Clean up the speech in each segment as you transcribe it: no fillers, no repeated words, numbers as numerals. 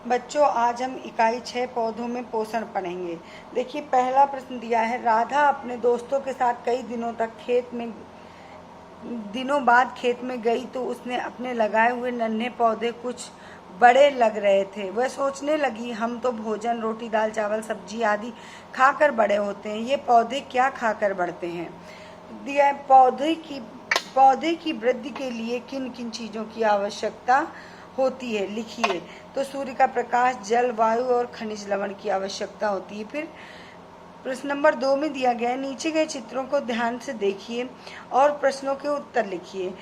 बच्चों, आज हम इकाई 6 पौधों में पोषण पढ़ेंगे। देखिए, पहला प्रश्न दिया है, राधा अपने दोस्तों के साथ कई दिनों बाद खेत में गई तो उसने अपने लगाए हुए नन्हे पौधे कुछ बड़े लग रहे थे। वह सोचने लगी, हम तो भोजन, रोटी, दाल, चावल, सब्जी आदि खाकर बड़े होते हैं, ये पौधे क्या खाकर बढ़ते हैं। दिया है, पौधे की वृद्धि के लिए किन किन चीज़ों की आवश्यकता होती है, लिखिए। तो सूर्य का प्रकाश, जल, वायु और खनिज लवण की आवश्यकता होती है। फिर प्रश्न नंबर 2 में दिया गया है, नीचे गए चित्रों को ध्यान से देखिए और प्रश्नों के उत्तर लिखिए।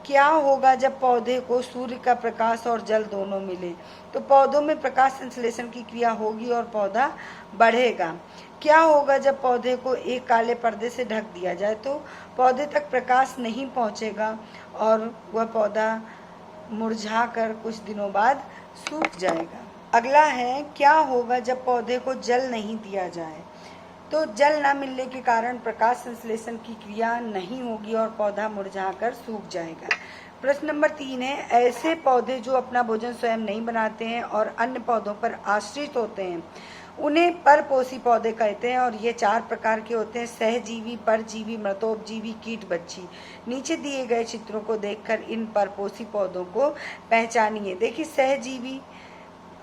क्या होगा जब पौधे को सूर्य का प्रकाश और जल दोनों मिले। तो पौधों में प्रकाश संश्लेषण की क्रिया होगी और पौधा बढ़ेगा। क्या होगा जब पौधे को एक काले पर्दे से ढक दिया जाए। तो पौधे तक प्रकाश नहीं पहुंचेगा और वह पौधा मुरझाकर कुछ दिनों बाद सूख जाएगा। अगला है, क्या होगा जब पौधे को जल नहीं दिया जाए। तो जल न मिलने के कारण प्रकाश संश्लेषण की क्रिया नहीं होगी और पौधा मुरझाकर सूख जाएगा। प्रश्न नंबर 3 है, ऐसे पौधे जो अपना भोजन स्वयं नहीं बनाते हैं और अन्य पौधों पर आश्रित होते हैं, उन्हें परपोषी पौधे कहते हैं और ये 4 प्रकार के होते हैं, सहजीवी, परजीवी, मृतोपजीवी, कीट बच्ची। नीचे दिए गए चित्रों को देखकर इन परपोषी पौधों को पहचानिए। देखिए, सहजीवी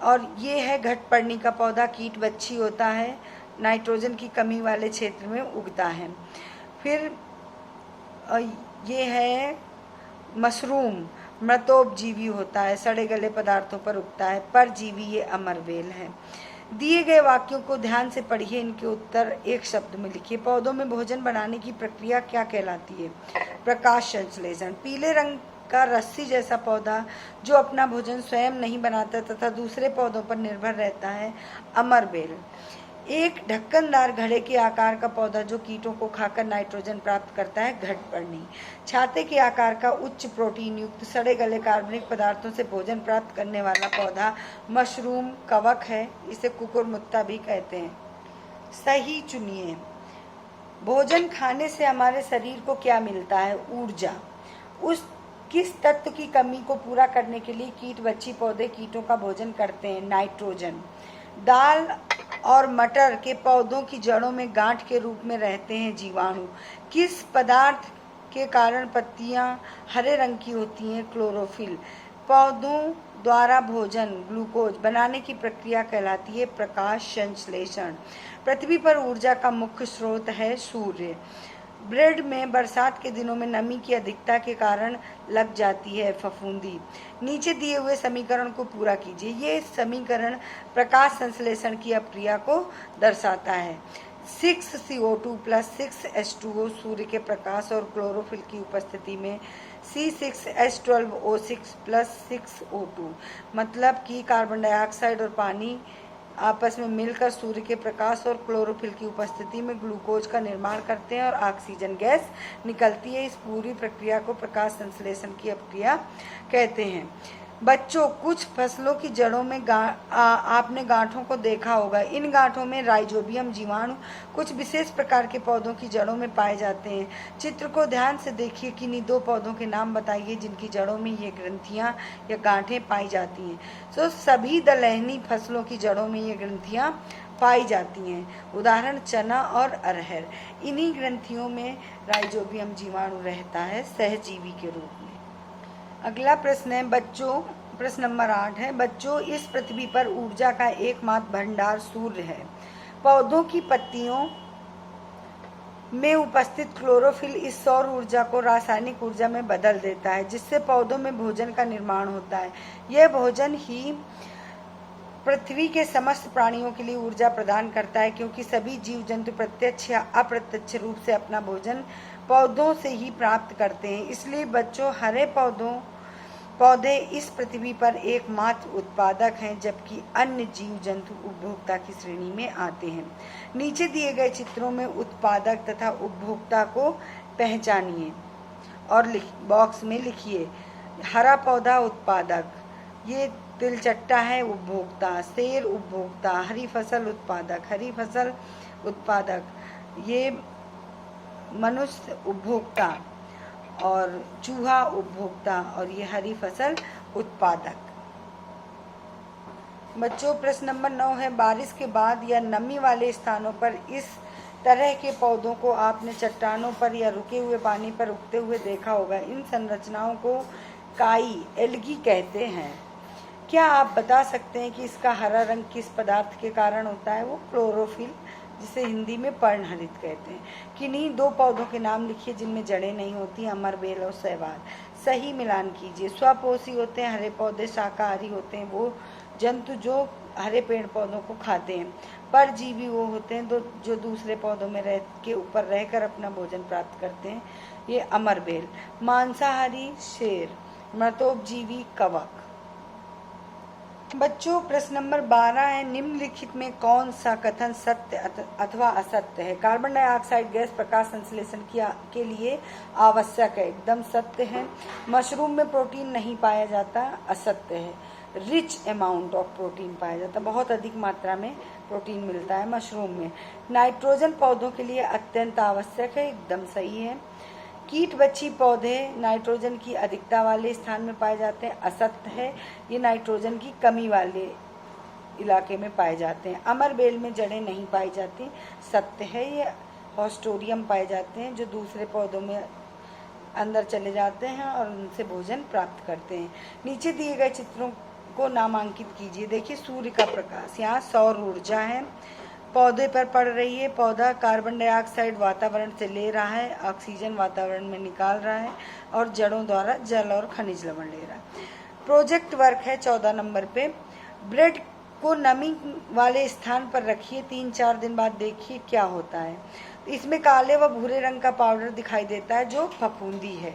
और ये है घटपर्णी का पौधा, कीट बच्ची होता है, नाइट्रोजन की कमी वाले क्षेत्र में उगता है। फिर ये है मशरूम, मृतोपजीवी होता है, सड़े गले पदार्थों पर उगता है। परजीवी ये अमरवेल है। दिए गए वाक्यों को ध्यान से पढ़िए, इनके उत्तर एक शब्द में लिखिए। पौधों में भोजन बनाने की प्रक्रिया क्या कहलाती है। प्रकाश संश्लेषण। पीले रंग का रस्सी जैसा पौधा जो अपना भोजन स्वयं नहीं बनाता तथा दूसरे पौधों पर निर्भर रहता है, अमरवेल। एक ढक्कनदार घड़े के आकार का पौधा जो कीटों को खाकर नाइट्रोजन प्राप्त करता है, घटपर्णी। छाते के आकार का उच्च प्रोटीन युक्त सड़े गले कार्बनिक पदार्थों से भोजन प्राप्त करने वाला पौधा, मशरूम। कवक है, इसे कुकुरमुत्ता भी कहते हैं। सही चुनिए। भोजन खाने से हमारे शरीर को क्या मिलता है, ऊर्जा। किस तत्व की कमी को पूरा करने के लिए कीट बच्ची पौधे कीटों का भोजन करते हैं, नाइट्रोजन। दाल और मटर के पौधों की जड़ों में गांठ के रूप में रहते हैं, जीवाणु। किस पदार्थ के कारण पत्तियां हरे रंग की होती हैं, क्लोरोफिल। पौधों द्वारा भोजन, ग्लूकोज बनाने की प्रक्रिया कहलाती है प्रकाश संश्लेषण। पृथ्वी पर ऊर्जा का मुख्य स्रोत है सूर्य। ब्रेड में बरसात के दिनों में नमी की अधिकता के कारण लग जाती है फफूंदी। नीचे दिए हुए समीकरण को पूरा कीजिए। ये समीकरण प्रकाश संश्लेषण की अप्रक्रिया को दर्शाता है। 6CO2 + 6H2O सूर्य के प्रकाश और क्लोरोफिल की उपस्थिति में C6H12O6 + 6O2, मतलब कि कार्बन डाइऑक्साइड और पानी आपस में मिलकर सूर्य के प्रकाश और क्लोरोफिल की उपस्थिति में ग्लूकोज का निर्माण करते हैं और ऑक्सीजन गैस निकलती है। इस पूरी प्रक्रिया को प्रकाश संश्लेषण की प्रक्रिया कहते हैं। बच्चों, कुछ फसलों की जड़ों में आपने गांठों को देखा होगा। इन गांठों में राइजोबियम जीवाणु कुछ विशेष प्रकार के पौधों की जड़ों में पाए जाते हैं। चित्र को ध्यान से देखिए, किन्हीं 2 पौधों के नाम बताइए जिनकी जड़ों में ये ग्रंथियां या गांठें पाई जाती हैं। तो सभी दलहनी फसलों की जड़ों में ये ग्रंथियां पाई जाती हैं। उदाहरण चना और अरहर। इन्हीं ग्रंथियों में राइजोबियम जीवाणु रहता है सहजीवी के रूप में। अगला प्रश्न है बच्चों, प्रश्न नंबर 8 है, बच्चों, इस पृथ्वी पर ऊर्जा का एकमात्र भंडार सूर्य है। पौधों की पत्तियों में उपस्थित क्लोरोफिल इस सौर ऊर्जा को रासायनिक ऊर्जा में बदल देता है, जिससे पौधों में भोजन का निर्माण होता है। यह भोजन ही पृथ्वी के समस्त प्राणियों के लिए ऊर्जा प्रदान करता है, क्योंकि सभी जीव जंतु प्रत्यक्ष या अप्रत्यक्ष रूप से अपना भोजन पौधों से ही प्राप्त करते हैं। इसलिए बच्चों, हरे पौधे इस पृथ्वी पर एकमात्र उत्पादक हैं, जबकि अन्य जीव जंतु उपभोक्ता की श्रेणी में आते हैं। नीचे दिए गए चित्रों में उत्पादक तथा उपभोक्ता को पहचानिए और बॉक्स में लिखिए। हरा पौधा उत्पादक, ये तिलचट्टा है उपभोक्ता, सेर उपभोक्ता, हरी फसल उत्पादक, हरी फसल उत्पादक, ये मनुष्य उपभोक्ता और चूहा उपभोक्ता और ये हरी फसल उत्पादक। बच्चों प्रश्न नंबर 9 है, बारिश के बाद या नमी वाले स्थानों पर इस तरह के पौधों को आपने चट्टानों पर या रुके हुए पानी पर उगते हुए देखा होगा। इन संरचनाओं को काई एल्गी कहते हैं। क्या आप बता सकते हैं कि इसका हरा रंग किस पदार्थ के कारण होता है? वो क्लोरोफिल, जिसे हिंदी में पर्णहरित कहते हैं। किन्हीं दो पौधों के नाम लिखिए जिनमें जड़ें नहीं होती, अमरबेल और शैवाल। सही मिलान कीजिए। स्वपोषी होते हैं हरे पौधे, शाकाहारी होते हैं वो जंतु जो हरे पेड़ पौधों को खाते हैं। परजीवी वो होते हैं जो दूसरे पौधों में रह के ऊपर रहकर अपना भोजन प्राप्त करते हैं, ये अमरबेल। मांसाहारी शेर, मृतोपजीवी कवक। बच्चों प्रश्न नंबर 12 है, निम्नलिखित में कौन सा कथन सत्य अथवा असत्य है? कार्बन डाइऑक्साइड गैस प्रकाश संश्लेषण के लिए आवश्यक है, एकदम सत्य है। मशरूम में प्रोटीन नहीं पाया जाता, असत्य है। रिच अमाउंट ऑफ प्रोटीन पाया जाता है, बहुत अधिक मात्रा में प्रोटीन मिलता है मशरूम में। नाइट्रोजन पौधों के लिए अत्यंत आवश्यक है, एकदम सही है। कीट बच्छी पौधे नाइट्रोजन की अधिकता वाले स्थान में पाए जाते हैं, असत्य है। ये नाइट्रोजन की कमी वाले इलाके में पाए जाते हैं। अमरबेल में जड़ें नहीं पाई जाती, सत्य है। ये हॉस्टोरियम पाए जाते हैं जो दूसरे पौधों में अंदर चले जाते हैं और उनसे भोजन प्राप्त करते हैं। नीचे दिए गए चित्रों को नामांकित कीजिए। देखिए, सूर्य का प्रकाश, यहाँ सौर ऊर्जा है, पौधे पर पड़ रही है। पौधा कार्बन डाइऑक्साइड वातावरण से ले रहा है, ऑक्सीजन वातावरण में निकाल रहा है और जड़ों द्वारा जल और खनिज लवण ले रहा है। प्रोजेक्ट वर्क है 14 नंबर पे। ब्रेड को नमी वाले स्थान पर रखिए, 3-4 दिन बाद देखिए क्या होता है। इसमें काले व भूरे रंग का पाउडर दिखाई देता है जो फफूंदी है।